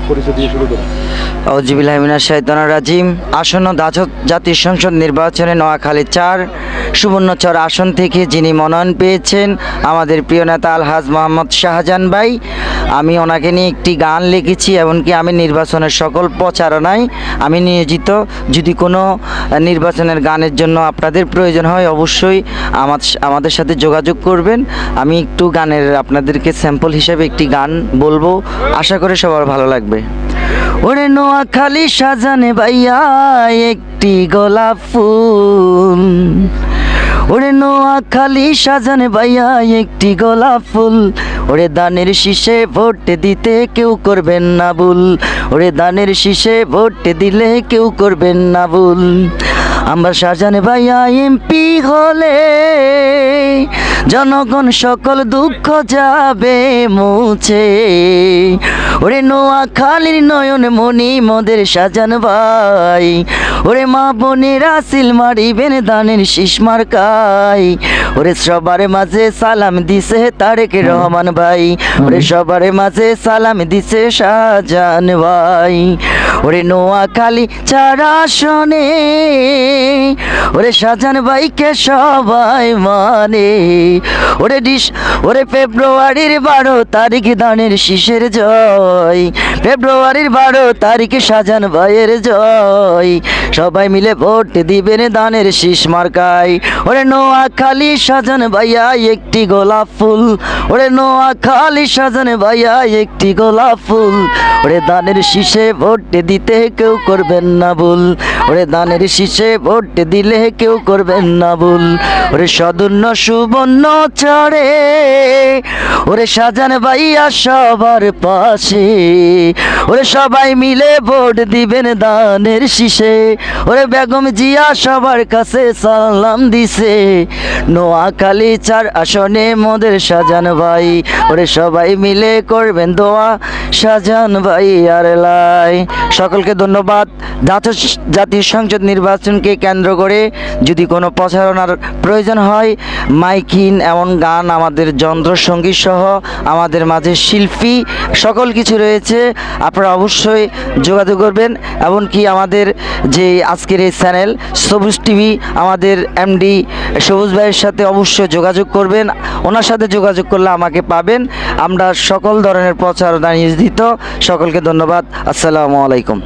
পরিচয় দিয়ে শুরু করুন। আউযুবিল্লাহি মিনাশ শাইতানির রাজিম। আসন্ন জাতীয় সংসদ নির্বাচনে নোয়াখালী 4 সুবর্ণচর আসন থেকে যিনি মনোনয়ন পেয়েছেন আমাদের প্রিয় নেতা আলহাজ মোহাম্মদ শাহজাহান ভাই, আমি ওনাকে নিয়ে একটি গান লিখেছি। এমনকি আমি নির্বাচনের সকল প্রচারণায় আমি নিয়োজিত। যদি কোনো নির্বাচনের গানের জন্য আপনাদের প্রয়োজন হয় অবশ্যই আমাদের সাথে যোগাযোগ করবেন। আমি একটু গানের আপনাদেরকে স্যাম্পল হিসেবে একটি গান বলবো, আশা করি সবার ভালো লাগবে। ওরে নোয়াখালী শাহজাহান ভাইয়া একটি গোলাপ ফুল, ওরে নোয়াখালী শাহজাহান ভাইয়া একটি গোলাপ ফুল, ওরে দানের শীষে ভোট দিতে কেউ করবেন না ভুল, ওরে দানের শীষে ভোট দিলে কেউ করবেন না ভুল। আমার শাহজাহান ভাইয়া এমপি হলে জনগণ সকল দুঃখ যাবে মুছে, ওরে নোয়াখালীর নয়ন মণি মোদের শাহজাহান ভাই, ওরে মা বোনেরা সিল মারিবেন দানের শীষ মার্কাই, ওরে সবার মাঝে সালাম দিছে তারেক রহমান ভাই, ওরে সবার মাঝে সালাম দিছে শাহজাহান ভাই। ওরে নোয়াখালী 4 আসনে ওরে শাহজাহান ভাইকে সবাই মানে, ওরে ফেব্রুয়ারির 12 তারিখ দানের শীষের জয়, ফেব্রুয়ারির 12 তারিখে শাহজাহান ভাইয়ের জয়, সবাই মিলে ভোট দিবেন দানের শীষ মার্কায়। ওরে নোয়াখালী শাহজাহান ভাইয়া একটি গোলাপ ফুল, ওরে নোয়াখালী শাহজাহান ভাইয়া একটি গোলাপ ফুল, ওরে দানের শীষে ভোট দিতে কেউ করবেন না ভুল, ওরে দানের শীষে ভোট দিলে কেউ করবেন না ভুল। ওরে সদুন্ন সুবর্ণ চড়ে ওরে শাহজাহান ভাইয়া সবার পাশে, ওরে সবাই মিলে ভোট দিবেন দানের শীষে, ওরে বেগম জিয়া সবার কাছে সালাম দিছে, নোয়াখালী 4 আসনে মোদের শাহজাহান ভাই, ওরে সবাই মিলে করবেন দোয়া শাহজাহান ভাই আর লাই। সকলকে ধন্যবাদ। জাতীয় সংসদ নির্বাচনকে কেন্দ্র করে যদি কোনো প্রচারণার প্রয়োজন হয়, মাইকিন এমন গান, আমাদের যন্ত্রসঙ্গীত সহ আমাদের মাঝে শিল্পী সকল কিছু রয়েছে, আপনারা অবশ্যই যোগাযোগ করবেন। এমনকি আমাদের যে আজকের এই চ্যানেল সবুজ টিভি, আমাদের এমডি সবুজ ভাইয়ের সাথে অবশ্যই যোগাযোগ করবেন, ওনার সাথে যোগাযোগ করলে আমাকে পাবেন। আমরা সকল ধরনের প্রচারণা নিয়োজিত। সকলকে ধন্যবাদ। আসসালামু আলাইকুম।